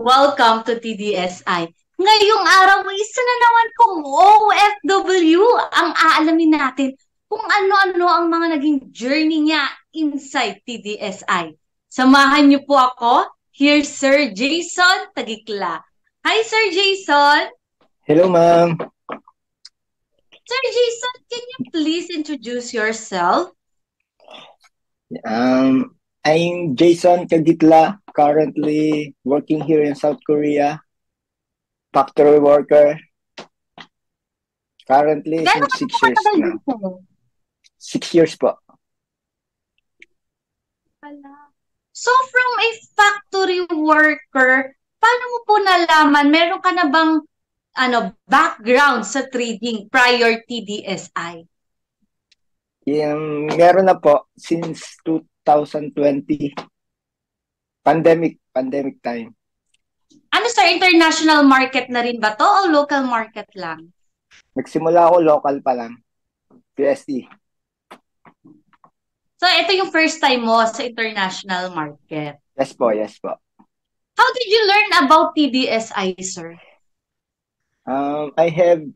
Welcome to TDSI. Ngayong araw, isa na naman pong OFW ang aalamin natin kung ano-ano ang mga naging journey niya inside TDSI. Samahan niyo po ako, here's Sir Jason Tagikla. Hi, Sir Jason! Hello, ma'am. Sir Jason, can you please introduce yourself? I'm Jason Kagitla, currently working here in South Korea, factory worker. Currently, Gano'n since ka 6 po years katagal now. dito? 6 years po. So, from a factory worker, paano mo po nalaman? Meron ka na bang background sa trading prior TDSI? Meron na po since 2020. Pandemic time. Ano sir, international market na rin ba to o local market lang? Nagsimula ako local pa lang, PSE. So, ito yung first time mo sa international market. Yes po. How did you learn about TDSI, sir? I have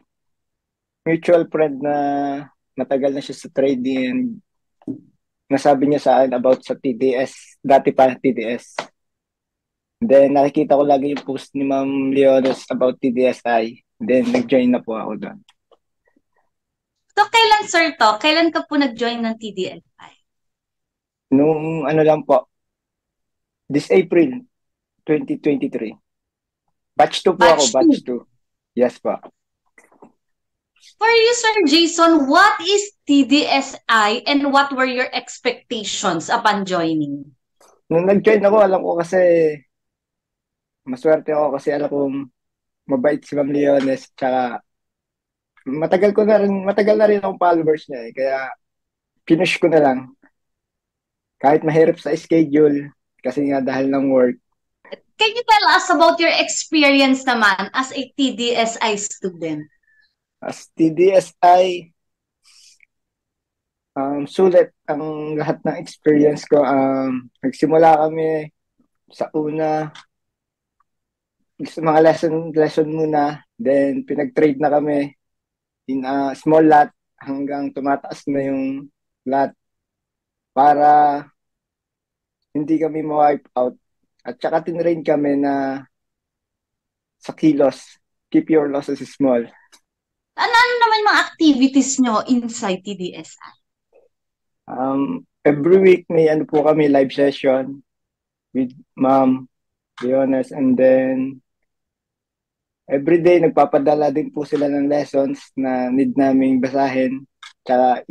mutual friend na matagal na siya sa trading and nasabi niya sa akin about sa TDS, dati pa TDS. Then nakikita ko lagi yung post ni Ma'am Leones about TDSI. Then nag-join na po ako doon. So, kailan sir to? Kailan ka po nag-join ng TDSI? Nung lang po, this April 2023. Batch 2 po ako, batch 2. Yes po. For you, Sir Jason, what is TDSI and what were your expectations upon joining? Nung nag-join ako, alam ko kasi maswerte ako kasi alam kong mabait si Ma'am Leones, tsaka matagal na rin akong followers niya eh. Kaya finish ko na lang. Kahit mahirap sa schedule kasi nga dahil ng work. Can you tell us about your experience naman as a TDSI student? As TDSI, sulit ang lahat ng experience ko. Nagsimula kami sa una, sa mga lesson muna, then pinag-trade na kami in a small lot hanggang tumataas na yung lot para hindi kami ma-wipe out. At saka tinrain kami na sa kilos, keep your losses small. Ano naman yung mga activities nyo inside TDSI? Every week may po kami live session with Ma'am Leones, and then every day nagpapadala din po sila ng lessons na need naming basahin tsaka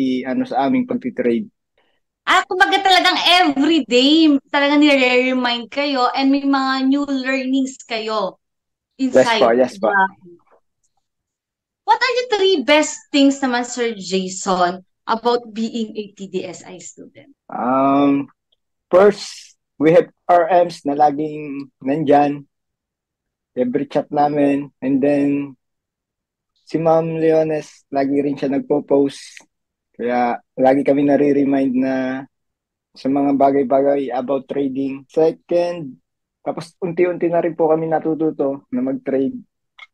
sa aming pagtitrade. Kumbaga talagang everyday talagang nire-remind kayo and may mga new learnings kayo inside. Yes po. What are the 3 best things naman, Sir Jason, about being a TDSI student? First, we have RMs na laging nandyan. Every chat namin. And then, si Ma'am Leones, lagi rin siya nagpo-post. Kaya, lagi kami nare-remind na sa mga bagay-bagay about trading. Second, tapos unti-unti na rin po kami natututo na mag-trade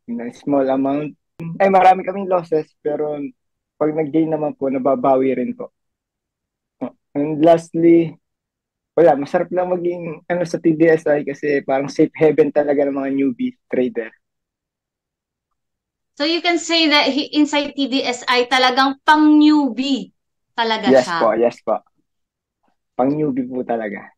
ng small amount. Marami kaming losses, pero pag nag-gain naman po, nababawi rin po. And lastly, masarap lang maging sa TDSI kasi parang safe haven talaga ng mga newbie trader. So you can say that inside TDSI talagang pang-newbie talaga siya. Yes po. Pang-newbie po talaga.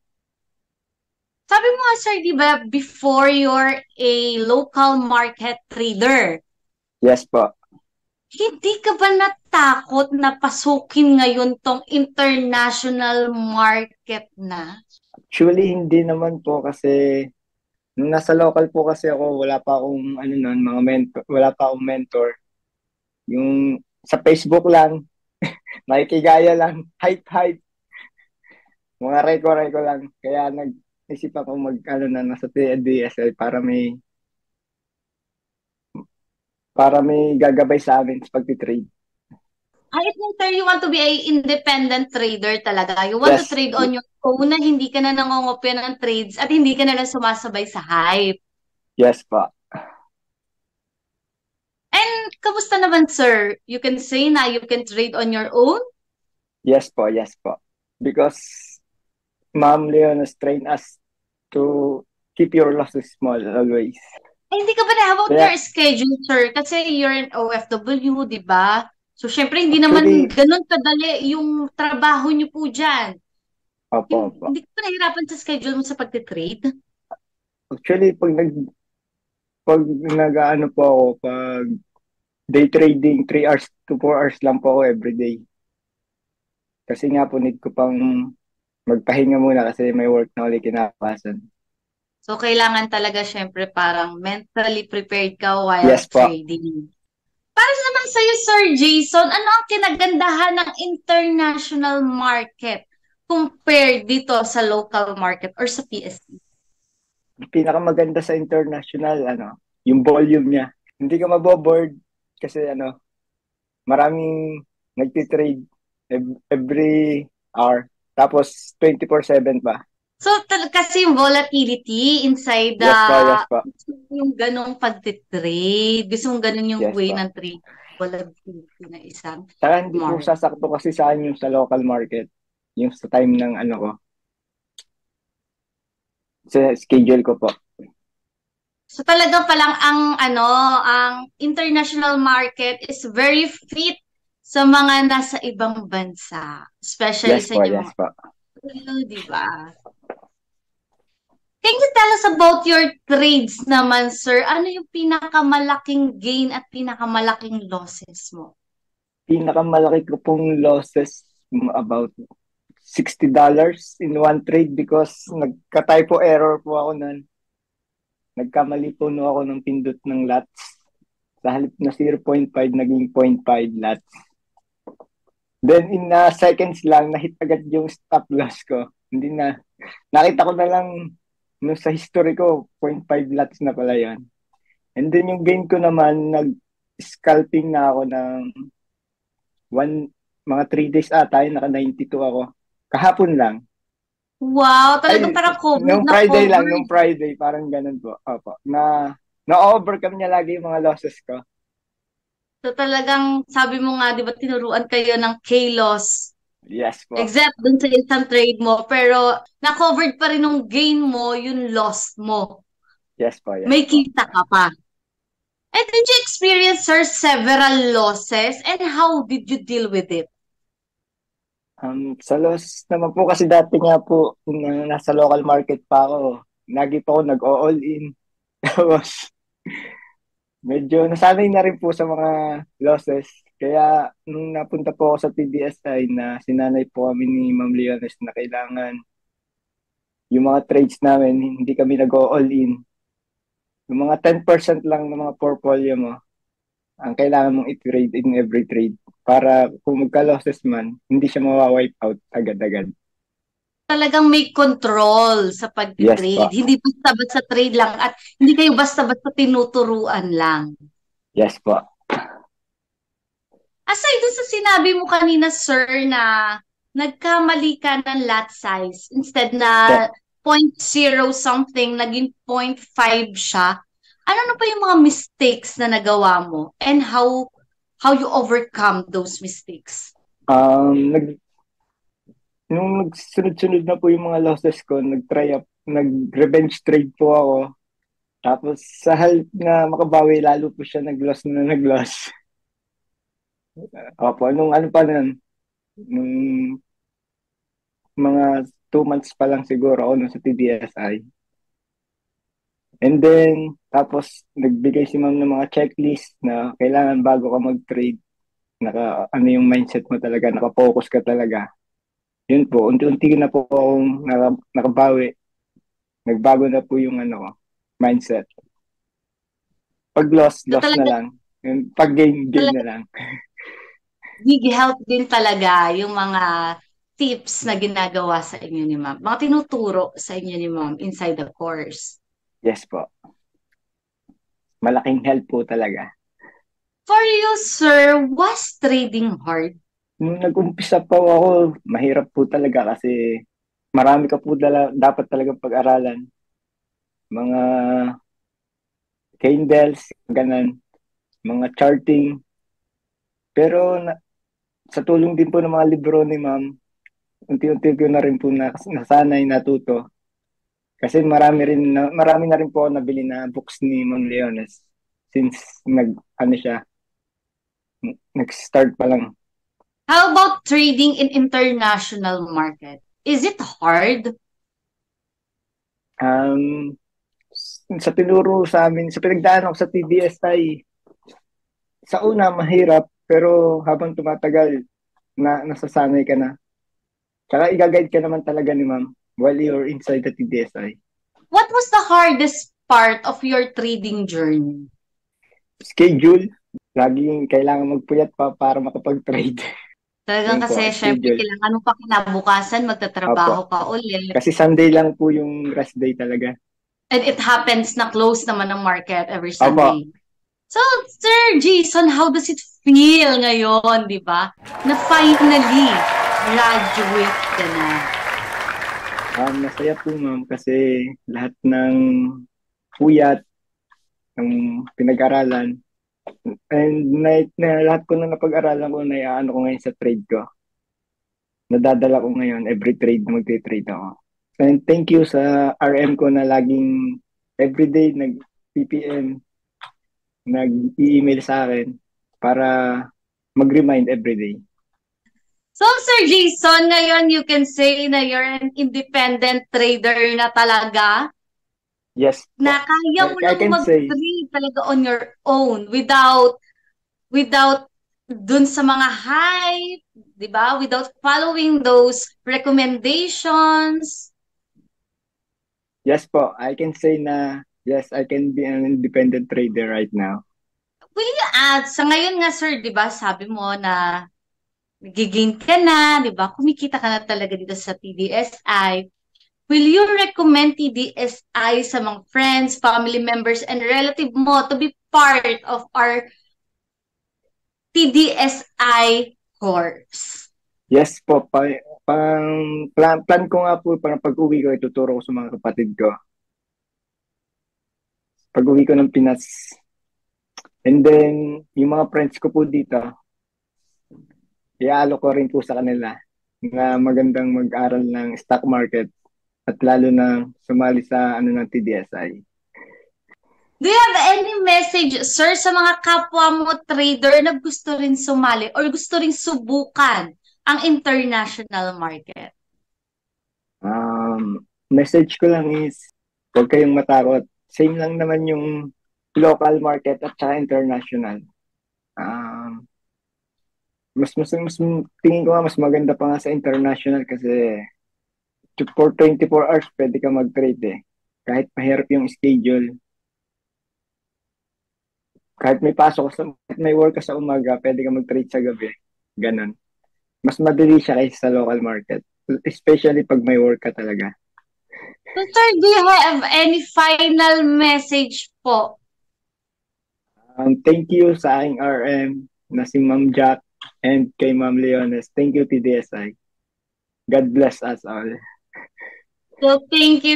Sabi mo nga, sir, di ba, before you're a local market trader? Yes po. Hindi ka ba natakot na pasukin ngayon tong international market na? Actually, hindi naman po kasi nung nasa local po kasi ako, wala pa akong mga mentor, wala pa akong mentor. Yung sa Facebook lang, nakikigaya lang, hype. Mga reko lang. Kaya nag-isip ako nasa TDSI para may gagabay sa amin sa pagtitrade. I think, sir, you want to be an independent trader talaga. You want to trade on your own na hindi ka na nangongopya ng trades at hindi ka na lang sumasabay sa hype. Yes po. And kamusta naman, sir? You can say na you can trade on your own? Yes po, yes po. Because Ma'am Leon has trained us to keep your losses small always. Eh, hindi ka ba na about Kaya your schedule, sir? Kasi you're an OFW, di ba? So, syempre, hindi naman actually, ganun kadali yung trabaho niyo po dyan. opo, opo. Hindi ka ba nahirapan sa schedule mo sa pagtitrade? Actually, pag nag-ano po ako, pag day trading, 3 hours to 4 hours lang po ako every day. Kasi nga po, need ko pang magpahinga muna kasi may work na ulit kinakapasan. So, kailangan talaga, syempre, parang mentally prepared ka while Yes po. trading. Para naman sa'yo, Sir Jason, ano ang kinagandahan ng international market compared dito sa local market or sa PSE? Pinakamaganda sa international, yung volume niya. Hindi ka maboboard kasi maraming nagtitrade every hour. Tapos 24/7 pa. So, kasi yung volatility inside the, Yes po, yes po. gusto mo yung ganong pagtitrade. Gusto mong ganon yung Yes way po. ng trade. Volatility na isang Saka hindi po market. sasakto kasi sa akin yung sa local market. Yung sa time ng sa schedule ko po. So, talaga palang ang international market is very fit sa mga nasa ibang bansa. Especially Yes sa po, inyong yes mga, po. di ba? Can you tell us about your trades naman, sir? Ano yung pinakamalaking gain at pinakamalaking losses mo? Pinakamalaki ko pong losses about $60 in one trade because nagka-typo error po ako nun. Nagkamali po no ako ng pindot ng lots. Sa halip na 0.5, naging 0.5 lots. Then in seconds lang, nahit agad yung stop loss ko. Hindi na, nakita ko na lang no, sa history ko, 0.5 lots na pala yan. And then yung gain ko naman, nag-scalping na ako ng mga 3 days ata, naka 92 ako. Kahapon lang. Wow, talagang Ay, parang covered na nung covered. Friday, parang ganun po. Opo. Na-overcome niya lagi yung mga losses ko. So talagang sabi mo nga, di ba, tinuruan kayo ng K-loss. Yes po. Except dun sa isang trade mo. Pero na-covered pa rin yung gain mo, yung loss mo. Yes po, yes May po. kita ka pa. And did you experience, sir, several losses? And how did you deal with it? Sa loss naman po kasi dati nga po, nasa local market pa ako, lagi po ako nag-all in. Tapos, medyo nasanay na rin po sa mga losses. Kaya, nung napunta po ako sa TDSI na sinanay po kami ni Ma'am Leones na kailangan yung mga trades namin, hindi kami nag-all in. Yung mga 10% lang ng mga portfolio mo, ang kailangan mong i-trade in every trade para kung magka-losses man, hindi siya mawa-wipe out agad-agad. Talagang may control sa Yes pag-trade. po. Hindi basta-basta trade lang at hindi kayo basta-basta tinuturuan lang. Yes po. Aside dun sa sinabi mo kanina, sir, na nagkamali ka ng lot size. Instead na Yeah. 0.0 something, naging 0.5 siya. Ano na pa yung mga mistakes na nagawa mo? And how you overcome those mistakes? Um, nag, nung nagsunod-sunod na po yung mga losses ko, nag-revenge trade po ako. Tapos sa halip na makabawi, lalo po siya nag-loss na nag-loss. Opo, nung ano pa nun, nung mga 2 months pa lang siguro ako nun sa TDSI. And then, tapos nagbigay si ma'am ng mga checklist na kailangan bago ka mag-trade, ano yung mindset mo talaga, naka-focus ka talaga. Yun po, unti-unti na po akong nakabawi. Nagbago na po yung mindset. Pag loss, So loss na talaga, lang. Yung pag gain, gain talaga na lang. big help din talaga yung mga tips na ginagawa sa inyo ni ma'am. Mga tinuturo sa inyo ni ma'am inside the course. Yes po. Malaking help po talaga. For you, sir, was trading hard? Nung nag-umpisa po ako, mahirap po talaga kasi marami ka po dapat talaga pag-aralan. Mga candles, ganun, mga charting. Pero sa tulong din po ng mga libro ni ma'am, unti-unti ko na rin po nasanay, natuto. Kasi marami na rin po ako nabili na books ni Ma'am Leones since nag-start pa lang. How about trading in international market? Is it hard? Sa tinuro sa amin, sa pinagdaan ako sa TDSI, sa una mahirap, pero habang tumatagal, nasasanay ka na. Tsaka i-guide ka naman talaga ni ma'am while you're inside the TDSI. What was the hardest part of your trading journey? Schedule. Laging kailangan magpuyat pa para makapag-trade. Talagang Yun po, kasi syempre schedule. kailangan mo pa kinabukasan, magtatrabaho ka ulit. Kasi Sunday lang po yung rest day talaga. And it happens na close naman ang market every Sunday. Opo. So, Sir Jason, how does it feel ngayon, di ba? Na finally, graduate ka na. Masaya po ma'am kasi lahat ng puyat, ng pinag-aralan, and lahat ko na napag-aralan ko, naiaano ko ngayon sa trade ko. Nadadala ko ngayon, every trade na magte-trade ako. And thank you sa RM ko na laging everyday nag-PPM, nag-email sa akin para mag-remind everyday. So, Sir Jason, ngayon you can say na you're an independent trader na talaga? Yes. Na kaya mo lang mag-trade talaga on your own without dun sa mga hype, di ba? Without following those recommendations. Yes po, I can say na yes, I can be an independent trader right now. Will you add, sa ngayon nga sir, di ba, sabi mo na nag-gain ka na, di ba? Kumikita ka na talaga dito sa TDSI. Will you recommend TDSI sa mga friends, family members, and relative mo to be part of our TDSI course? Yes po, plan ko nga po, para pag-uwi ko, ituturo ko sa mga kapatid ko. Pag-uwi ko ng Pinas. And then, yung mga friends ko po dito, iaalok ko rin po sa kanila na magandang mag-aral ng stock market at lalo na sumali sa ng TDSI. Do you have any message, sir, sa mga kapwa mo trader na gusto rin sumali or gusto rin subukan ang international market? Message ko lang is, huwag kayong matakot. Same lang naman yung local market at saka international. Mas tingin ko nga mas maganda pa nga sa international kasi for 24 hours pwede ka mag-trade eh. Kahit mahirap yung schedule. Kahit may may work ka sa umaga, pwede ka mag-trade sa gabi. Ganon. Mas madali siya kaysa sa local market. Especially pag may work ka talaga. So, sir, do you have any final message po? Thank you sa aking RM na si Ma'am Jack and kay Ma'am Leones. Thank you, TDSI. God bless us all. So, thank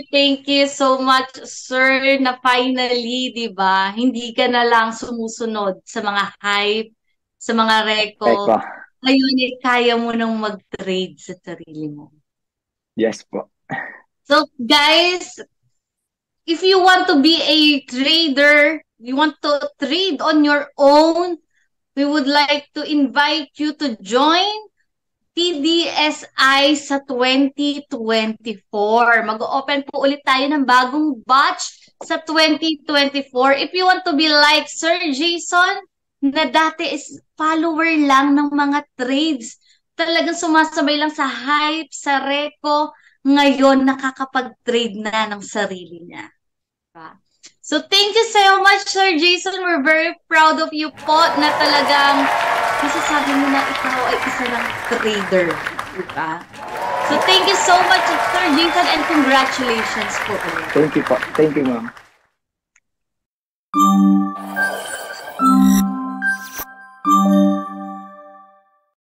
you so much, sir, na finally, di ba, hindi ka na lang sumusunod sa mga hype, sa mga reco. Ngayon, kaya mo nang mag-trade sa sarili mo. Yes po. So, guys, if you want to be a trader, you want to trade on your own, we would like to invite you to join TDSI sa 2024. Mag-open po ulit tayo ng bagong batch sa 2024. If you want to be like Sir Jason, na dati is follower lang ng mga trades, talagang sumasabay lang sa hype, sa reco, ngayon nakakapag-trade na ng sarili niya. So thank you so much, Sir Jason. We're very proud of you po na talagang masasabi mo na ikaw ay isa ng trader. Diba? So thank you so much, Sir Jason, and congratulations po. Thank you po. Thank you, ma'am.